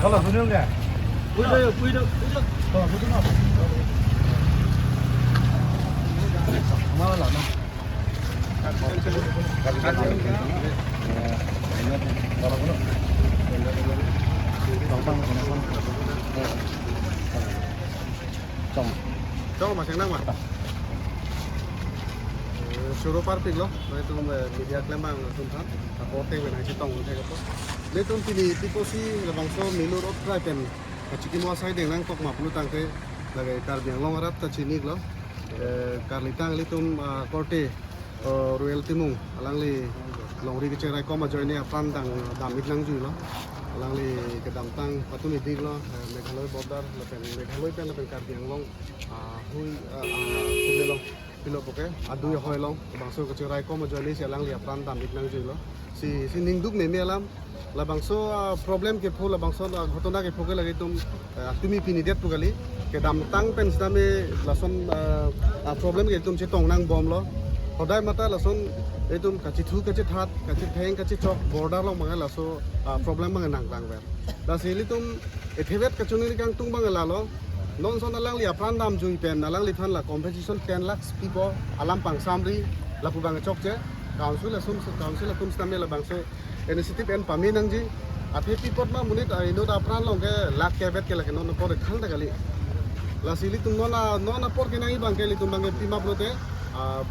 Kalau bener nggak? Quy được. Kalau bener nggak? Mana lah? Kalau bener. Trong mà sáng năng mà Suro parpik lo na itu media klembang tuntan ako te na sitong te ko leton tini tiposi labangso milur ot trapen chiki mo sai deng nang tok ma pulu tang te lagai kar biang long arat ta chinik lo kar litang litum korte royal timung alangli longri ke cerai ko ma join ne pan dang damit lang ju lo alangli ke dam tang patumi dik lo meghaloi border lapen meghaloi pen lapen kar biang long hui kumelo pilo poke adu ya hoi long bangso ke cerai ko ma join ne selang li pan damit lang ju lo si ningduk ne melam la bangso problem ke phul la bangso ghotona ke phoke lagi tum tumi pini det pugali ke dam tang pen stame lason problem ke tum che tong nang bom lo hodai mata lason etum kachi thu kachi that kachi theng kachi chok border long mangai laso problem mangai nang tang ver la sili tum ethevet kachuni kang tung mangai la lo non son alang li apran dam jui pen alang li than la competition 10 lakhs people alam pang samri la pu bang chok che council la tum stame la bangso initiative en pami nang ji athi pipot ma munit ino da pran long ke lak ke bet ke la ke non por khang da gali la sili tum nona por ke nai bang ke li tum bang pima blote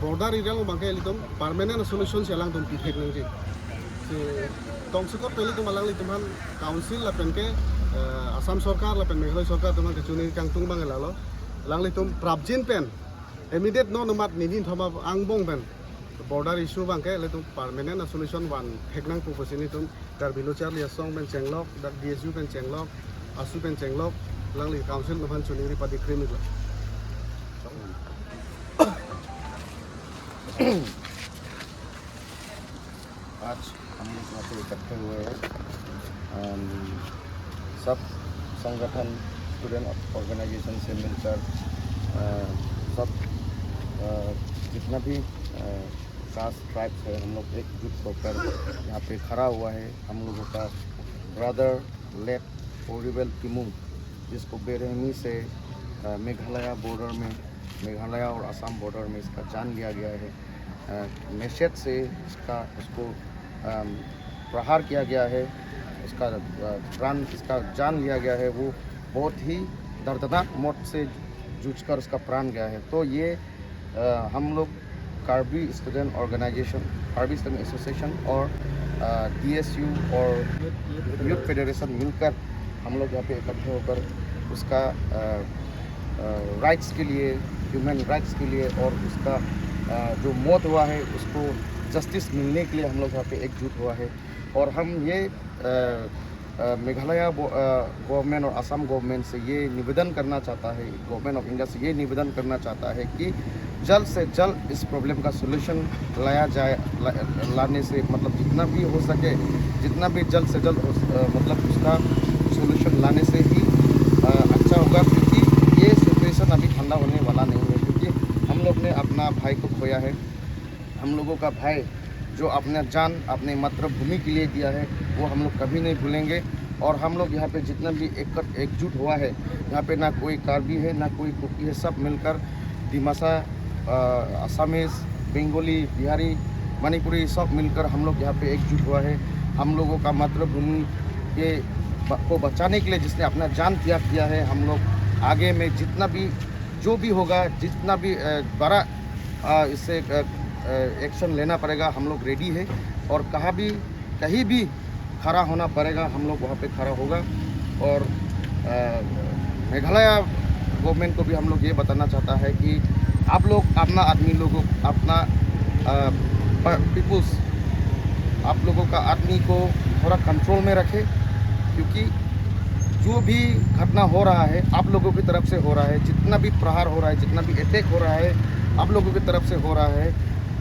border area lo bang ke li tum permanent solution selang tum pi thek nang ji si tong sukot peli tum alang li tum han council la pen ke asam sarkar la pen meghaloi sarkar tum ke chuni kang tung bang la lo lang li tum prabjin pen immediate no nomat ninin thama angbong pen border issue bang ke le tum permanent solution wan theknang pu posini tum dar bilochar li song pen chenglok dar dsu pen chenglok asu pen chenglok lang li council no han chuni ri padi krimi la आज हम लोग यहाँ पे इकट्ठे हुए हैं सब संगठन स्टूडेंट ऑर्गेनाइजेशन से मिलकर सब जितना भी कास्ट ट्राइब्स है हम लोग एकजुट होकर यहाँ पे खड़ा हुआ है। हम लोगों का ब्रदर लेट ओरिबेल तिमुंग जिसको बेरहमी से मेघालय बॉर्डर में मेघालय और असम बॉर्डर में इसका जान लिया गया है। मैशेट से उसको प्रहार किया गया है, इसका जान लिया गया है। वो बहुत ही दर्दनाक मौत से जूझकर उसका प्राण गया है। तो ये हम लोग Karbi student organisation Karbi student association और DSU और यूथ फेडरेशन मिलकर हम लोग यहाँ पे इकट्ठे होकर उसका राइट्स के लिए ह्यूमन राइट्स के लिए और उसका जो मौत हुआ है उसको जस्टिस मिलने के लिए हम लोग यहाँ पे एकजुट हुआ है। और हम ये मेघालय गवर्नमेंट और असम गवर्नमेंट से ये निवेदन करना चाहता है, गवर्नमेंट ऑफ इंडिया से ये निवेदन करना चाहता है कि जल्द से जल्द इस प्रॉब्लम का सलूशन लाया जाए। लाने से मतलब जितना भी हो सके जितना भी जल्द से जल्द मतलब उसका सलूशन लाने से ही अच्छा होगा, क्योंकि ये सिचुएशन अभी ठंडा होने वाला नहीं है। क्योंकि हम लोग ने अपना भाई को खोया है। हम लोगों का भाई जो अपना जान अपने मातृभूमि के लिए दिया है वो हम लोग कभी नहीं भूलेंगे। और हम लोग यहाँ पे जितना भी एकजुट हुआ है, यहाँ पे ना कोई कार्बी है ना कोई कुकी है, सब मिलकर दिमासा असमीज बंगाली बिहारी मणिपुरी सब मिलकर हम लोग यहाँ पे एकजुट हुआ है। हम लोगों का मातृभूमि के को बचाने के लिए जिसने अपना जान त्याग किया है, हम लोग आगे में जितना भी जो भी होगा जितना भी बड़ा इससे एक्शन लेना पड़ेगा हम लोग रेडी है। और कहीं भी खड़ा होना पड़ेगा हम लोग वहाँ पे खड़ा होगा। और मेघालय गवर्नमेंट को भी हम लोग ये बताना चाहता है कि आप लोग अपना आदमी लोगों अपना पीपुल्स आप लोगों का आदमी को थोड़ा कंट्रोल में रखें, क्योंकि जो भी घटना हो रहा है आप लोगों की तरफ से हो रहा है। जितना भी प्रहार हो रहा है, जितना भी अटैक हो रहा है आप लोगों की तरफ से हो रहा है।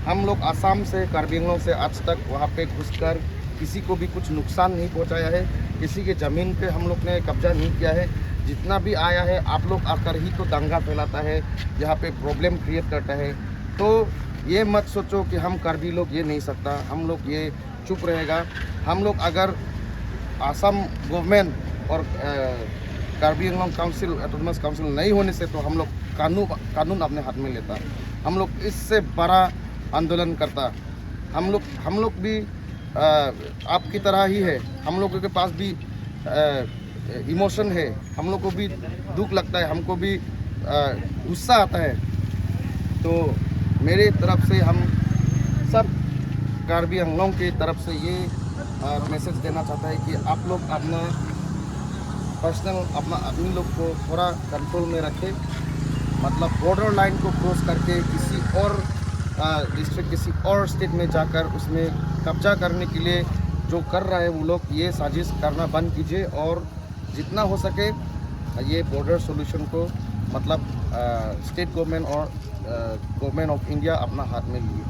हम लोग आसाम से कार्बी आंगलों से आज तक वहाँ पे घुसकर किसी को भी कुछ नुकसान नहीं पहुँचाया है, किसी के ज़मीन पे हम लोग ने कब्जा नहीं किया है। जितना भी आया है आप लोग आकर ही तो दंगा फैलाता है, यहाँ पे प्रॉब्लम क्रिएट करता है। तो ये मत सोचो कि हम कार्बी लोग ये नहीं सकता, हम लोग ये चुप रहेगा। हम लोग अगर असम गवर्नमेंट और Karbi Anglong council autonomous council नहीं होने से तो हम लोग कानून अपने हाथ में लेता, हम लोग इससे बड़ा आंदोलन करता। हम लोग भी आपकी तरह ही है, हम लोगों के पास भी इमोशन है, हम लोग को भी दुख लगता है, हमको भी गुस्सा आता है। तो मेरे तरफ से हम सब कार्बी आंगलोंग की तरफ से ये मैसेज देना चाहता है कि आप लोग अपना पर्सनल अपना आदमी लोग को थोड़ा कंट्रोल में रखें। मतलब बॉर्डर लाइन को क्रॉस करके किसी और डिस्ट्रिक्ट किसी और स्टेट में जाकर उसमें कब्जा करने के लिए जो कर रहा है वो लोग ये साजिश करना बंद कीजिए और जितना हो सके ये बॉर्डर सॉल्यूशन को मतलब स्टेट गवर्नमेंट और गवर्नमेंट ऑफ इंडिया अपना हाथ में लिए।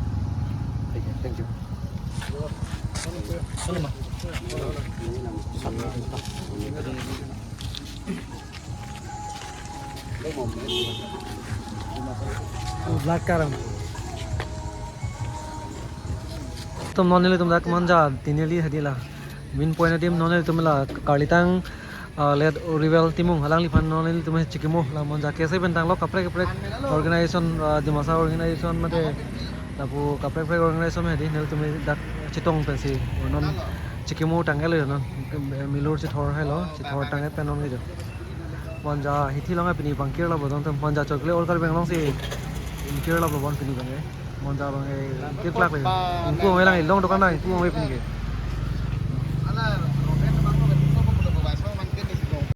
ठीक है, thank you. Belakang. Tum nonili tum dak manja tinili hadila. Min point tim nonili tum la kalitang led rival timung halang lipan nonili tum chikimu la manja kese bentang lo kapre organization dimasa organization mate tapu kapre organization hedi nel tum dak chitong pensi non chikimu tangel non milur chithor hello chithor tangai penon ge manja hithi longa pini bangkir la bodon tum manja chokle or kar benglong si kira la bon pini bangai monja bangai kirklak le unku ngai lang long dokan na unku ngai pini ke